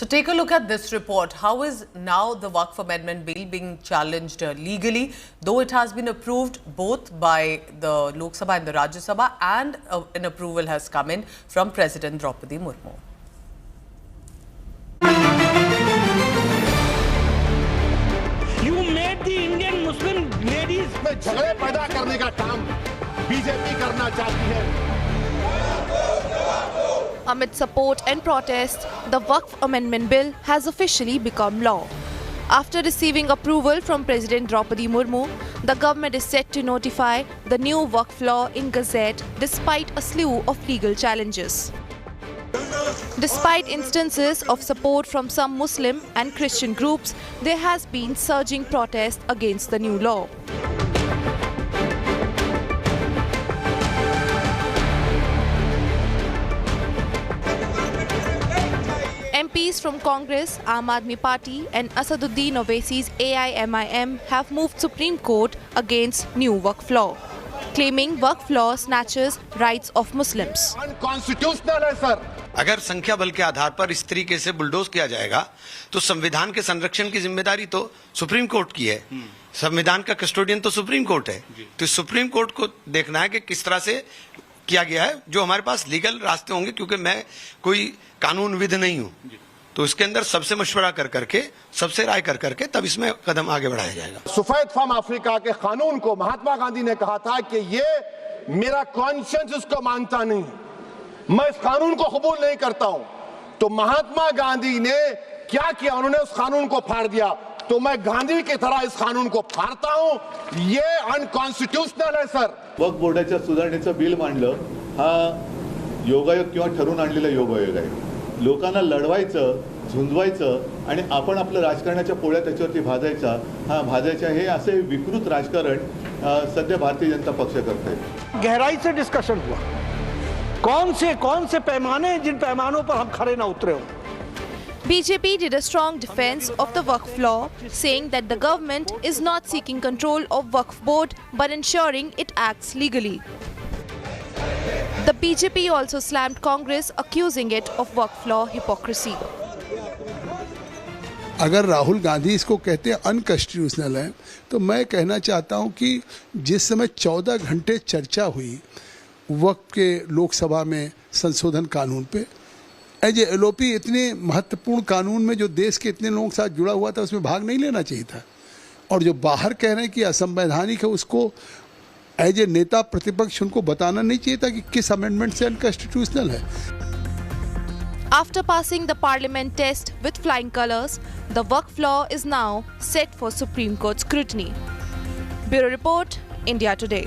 So take a look at this report. How is now the Waqf Amendment Bill being challenged legally, though it has been approved both by the Lok Sabha and the Rajya Sabha, and an approval has come in from President Draupadi Murmu. You made the Indian Muslim ladies में झगड़े पैदा करने का काम BJP करना चाहती है. Amid support and protest, the Waqf Amendment Bill has officially become law. After receiving approval from President Draupadi Murmu, the government is set to notify the new Waqf law in Gazette despite a slew of legal challenges. Despite instances of support from some Muslim and Christian groups, there has been surging protest against the new law. MPs from Congress, Aam Aadmi Party and Asaduddin Owaisi's AIMIM have moved Supreme Court against new Waqf law, claiming Waqf law snatches rights of Muslims. Unconstitutional है sir. अगर संख्या बल के आधार पर इस तरीके से bulldoze किया जाएगा तो संविधान के संरक्षण की जिम्मेदारी तो सुप्रीम कोर्ट की है. संविधान का कस्टोडियन तो सुप्रीम कोर्ट है. तो सुप्रीम कोर्ट को देखना है कि किस तरह से किया गया है. जो हमारे पास लीगल रास्ते होंगे, क्योंकि मैं कोई कानूनविद नहीं हूं, तो इसके अंदर सबसे मशवरा कर करके, सबसे राय कर करके तब इसमें कदम आगे बढ़ाया जाएगा. सफेद फार्म अफ्रीका के कानून को महात्मा गांधी ने कहा था कि ये मेरा कॉन्शियंस इसको मानता नहीं, मैं इस कानून को कबूल नहीं करता हूं. तो महात्मा गांधी ने क्या किया, उन्होंने उस कानून को फाड़ दिया. तो मैं गांधी की तरह इस कानून को फाड़ता हूं. ये अनकॉन्स्टिट्यूशनल है सर. वक्फ बोर्डाच्या सुधारणेचं बिल मांडलं हा योगायोग किंवा ठरवून आणलेला योगायोग आहे. लोकांना लढवायचं, झुंजवायचं आणि आपण आपलं राजकारणाच्या पोळ्या त्याच्यावरती भाजायच्या हे असे विकृत राजकारण सध्या भारतीय जनता पक्ष करते. गहराई से डिस्कशन हुआ. कौन से पैमाने, जिन पैमानों पर हम खड़े ना उतरे हो. BJP did a strong defense of the Waqf law, saying that the government is not seeking control of Waqf board but ensuring it acts legally. The BJP also slammed Congress, accusing it of Waqf law hypocrisy. अगर राहुल गांधी इसको कहते हैं unconstitutional है, तो मैं कहना चाहता हूं कि जिस समय 14 घंटे चर्चा हुई वक्त के लोकसभा में संशोधन कानून पे, एज ए एलओपी इतने महत्वपूर्ण कानून में जो देश के इतने लोगों के साथ जुड़ा हुआ था, उसमें भाग नहीं लेना चाहिए था. और जो बाहर कह रहे हैं कि असंवैधानिक है, उसको एज ए नेता प्रतिपक्ष उनको बताना नहीं चाहिए था कि किस अमेंडमेंट से अनकॉन्स्टिट्यूशनल है. After passing the parliament test with flying colours, the Waqf law is now set for Supreme Court scrutiny. Bureau Report, India Today.